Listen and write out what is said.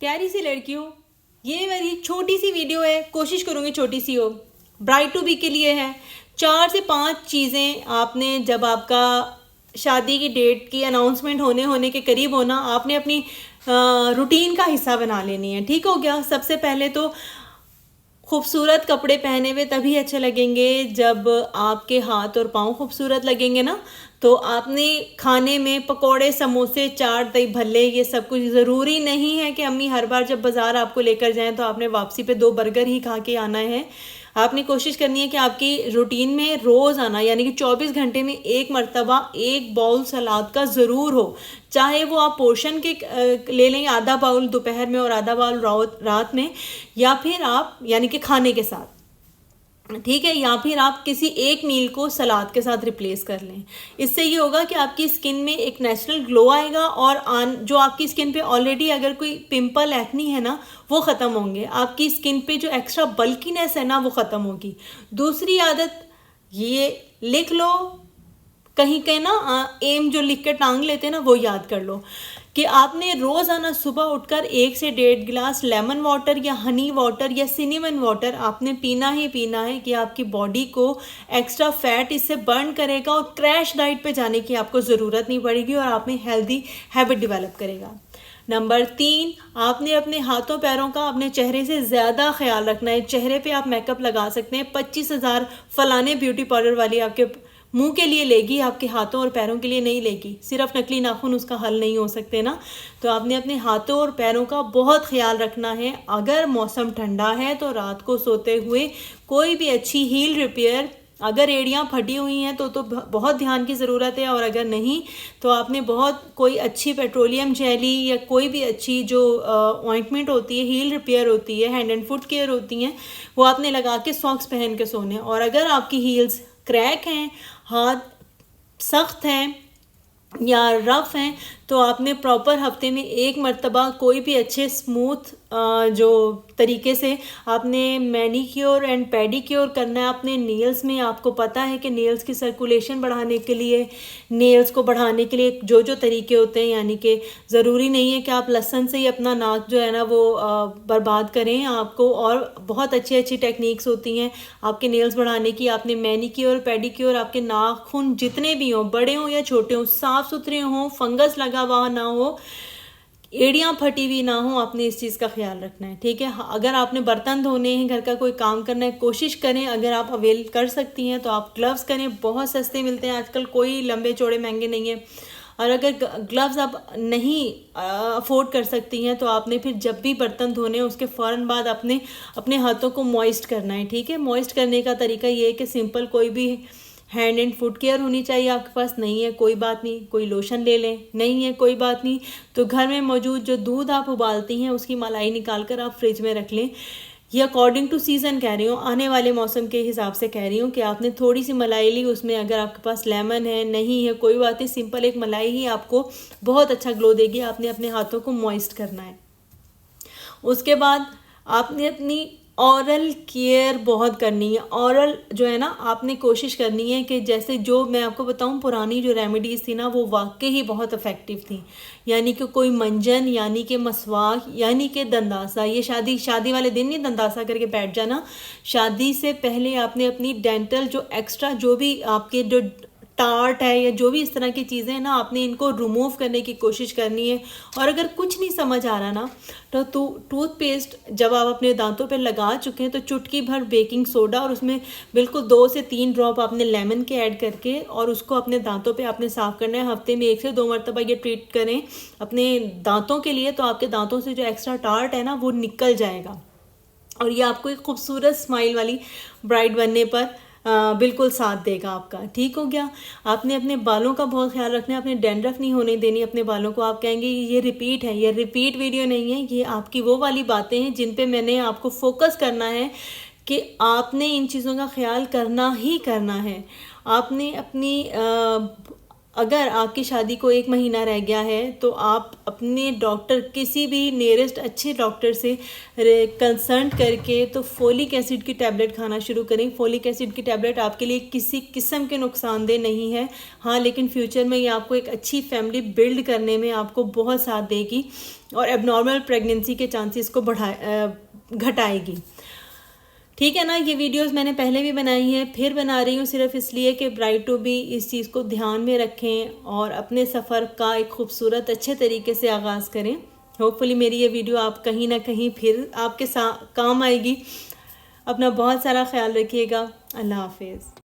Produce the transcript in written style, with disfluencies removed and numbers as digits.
प्यारी सी लड़की हो। ये मेरी छोटी सी वीडियो है, कोशिश करूँगी छोटी सी हो, ब्राइड टू बी के लिए है। 4 से 5 चीज़ें आपने जब आपका शादी की डेट की अनाउंसमेंट होने के करीब होना, आपने अपनी रूटीन का हिस्सा बना लेनी है। ठीक हो गया। सबसे पहले तो खूबसूरत कपड़े पहने हुए तभी अच्छे लगेंगे जब आपके हाथ और पाँव खूबसूरत लगेंगे ना। तो आपने खाने में पकोड़े, समोसे, चाट, दही भल्ले, ये सब कुछ ज़रूरी नहीं है कि अम्मी हर बार जब बाज़ार आपको लेकर जाएं तो आपने वापसी पे 2 बर्गर ही खा के आना है। आपने कोशिश करनी है कि आपकी रूटीन में रोज़ आना, यानी कि 24 घंटे में एक मर्तबा एक बाउल सलाद का ज़रूर हो। चाहे वो आप पोर्शन के ले लें, आधा बाउल दोपहर में और आधा बाउल रात में, या फिर आप यानी कि खाने के साथ, ठीक है, या फिर आप किसी एक मील को सलाद के साथ रिप्लेस कर लें। इससे ये होगा कि आपकी स्किन में एक नेचुरल ग्लो आएगा और जो आपकी स्किन पे ऑलरेडी अगर कोई पिंपल, एक्नी है ना, वो ख़त्म होंगे। आपकी स्किन पे जो एक्स्ट्रा बल्कीनेस है ना, वो ख़त्म होगी। दूसरी आदत ये लिख लो, कहीं कहीं ना एम जो लिख के टांग लेते हैं ना, वो याद कर लो कि आपने रोज़ाना सुबह उठकर 1 से 1.5 गिलास लेमन वाटर या हनी वाटर या सिनेमन वाटर आपने पीना ही पीना है, कि आपकी बॉडी को एक्स्ट्रा फैट इससे बर्न करेगा और क्रैश डाइट पे जाने की आपको ज़रूरत नहीं पड़ेगी और आप में हेल्दी हैबिट डेवलप करेगा। नंबर 3, आपने अपने हाथों पैरों का, अपने चेहरे से ज़्यादा ख्याल रखना है। चेहरे पे आप मेकअप लगा सकते हैं, 25,000 फलाने ब्यूटी पाउडर वाली आपके मुंह के लिए लेगी, आपके हाथों और पैरों के लिए नहीं लेगी। सिर्फ नकली नाखून उसका हल नहीं हो सकते ना। तो आपने अपने हाथों और पैरों का बहुत ख्याल रखना है। अगर मौसम ठंडा है तो रात को सोते हुए कोई भी अच्छी हील रिपेयर, अगर एड़ियाँ फटी हुई हैं तो बहुत ध्यान की ज़रूरत है, और अगर नहीं तो आपने बहुत कोई अच्छी पेट्रोलियम जेली या कोई भी अच्छी जो ऑइंटमेंट होती है, हील रिपेयर होती है, हैंड एंड फुट केयर होती हैं, वो आपने लगा के सॉक्स पहन के सोने। और अगर आपकी हील्स क्रैक हैं, हाथ सख्त हैं या रफ़ हैं, तो आपने प्रॉपर हफ्ते में 1 मरतबा कोई भी अच्छे स्मूथ जो तरीके से आपने मैनीक्योर एंड पेडिक्योर करना है अपने नेल्स में। आपको पता है कि नेल्स की सर्कुलेशन बढ़ाने के लिए, नेल्स को बढ़ाने के लिए जो जो तरीके होते हैं, यानी कि ज़रूरी नहीं है कि आप लहसुन से ही अपना नाक जो है ना वो बर्बाद करें। आपको और बहुत अच्छी अच्छी टेक्निक्स होती हैं आपके नेल्स बढ़ाने की। आपने मैनीक्योर, पेडिक्योर, आपके नाखून जितने भी हों, बड़े हों या छोटे हों, साफ़ सुथरे हों, फंगस लगा हुआ ना हो, एड़ियाँ फटी हुई ना हो, आपने इस चीज़ का ख्याल रखना है। ठीक है। अगर आपने बर्तन धोने हैं, घर का कोई काम करना है, कोशिश करें, अगर आप अवेल कर सकती हैं तो आप ग्लव्स करें, बहुत सस्ते मिलते हैं आजकल, कोई लंबे चौड़े महंगे नहीं है। और अगर ग्लव्स आप नहीं अफोर्ड कर सकती हैं तो आपने फिर जब भी बर्तन धोने हैं उसके फ़ौरन बाद अपने हाथों को मॉइस्ट करना है। ठीक है। मॉइस्ट करने का तरीका ये है कि सिंपल कोई भी हैंड एंड फुट केयर होनी चाहिए। आपके पास नहीं है कोई बात नहीं, कोई लोशन ले लें, नहीं है कोई बात नहीं, तो घर में मौजूद जो दूध आप उबालती हैं उसकी मलाई निकाल कर आप फ्रिज में रख लें। ये अकॉर्डिंग टू सीज़न कह रही हूँ, आने वाले मौसम के हिसाब से कह रही हूँ कि आपने थोड़ी सी मलाई ली, उसमें अगर आपके पास लेमन है, नहीं है कोई बात नहीं, सिंपल एक मलाई ही आपको बहुत अच्छा ग्लो देगी। आपने अपने हाथों को मॉइस्ट करना है। उसके बाद आपने अपनी औरल केयर बहुत करनी है। औरल जो है ना, आपने कोशिश करनी है कि जैसे जो मैं आपको बताऊं, पुरानी जो रेमेडीज़ थी ना वो वाकई ही बहुत इफ़ेक्टिव थी। यानी कि कोई मंजन, यानी कि मसवाक, यानी कि दंदासा। ये शादी वाले दिन नहीं दंदासा करके बैठ जाना। शादी से पहले आपने अपनी डेंटल जो एक्स्ट्रा जो भी आपके जो टार्ट है या जो भी इस तरह की चीज़ें हैं ना, आपने इनको रिमूव करने की कोशिश करनी है। और अगर कुछ नहीं समझ आ रहा ना, तो टूथपेस्ट जब आप अपने दांतों पे लगा चुके हैं तो चुटकी भर बेकिंग सोडा और उसमें बिल्कुल 2 से 3 ड्रॉप आपने लेमन के ऐड करके और उसको अपने दांतों पे आपने साफ़ करना है। हफ्ते में 1 से 2 मरतबा ये ट्रीट करें अपने दांतों के लिए, तो आपके दांतों से जो एक्स्ट्रा टार्ट है ना वो निकल जाएगा और ये आपको एक खूबसूरत स्माइल वाली ब्राइड बनने पर बिल्कुल साथ देगा आपका। ठीक हो गया। आपने अपने बालों का बहुत ख्याल रखना है, अपने डैंड्रफ नहीं होने देनी अपने बालों को। आप कहेंगे ये रिपीट है, ये रिपीट वीडियो नहीं है, ये आपकी वो वाली बातें हैं जिन पे मैंने आपको फोकस करना है कि आपने इन चीज़ों का ख्याल करना ही करना है। आपने अपनी अगर आपकी शादी को 1 महीना रह गया है तो आप अपने डॉक्टर, किसी भी नियरेस्ट अच्छे डॉक्टर से कंसल्ट करके तो फोलिक एसिड की टैबलेट खाना शुरू करें। फोलिक एसिड की टैबलेट आपके लिए किसी किस्म के नुकसानदेह नहीं है, हाँ, लेकिन फ्यूचर में ये आपको एक अच्छी फैमिली बिल्ड करने में आपको बहुत साथ देगी और एबनॉर्मल प्रेगनेंसी के चांसेस को घटाएगी। ठीक है ना। ये वीडियोस मैंने पहले भी बनाई हैं, फिर बना रही हूँ सिर्फ इसलिए कि ब्राइड टू बी इस चीज़ को ध्यान में रखें और अपने सफ़र का एक खूबसूरत अच्छे तरीके से आगाज़ करें। होपफुली मेरी ये वीडियो आप कहीं ना कहीं फिर आपके काम आएगी। अपना बहुत सारा ख्याल रखिएगा। अल्लाह हाफिज़।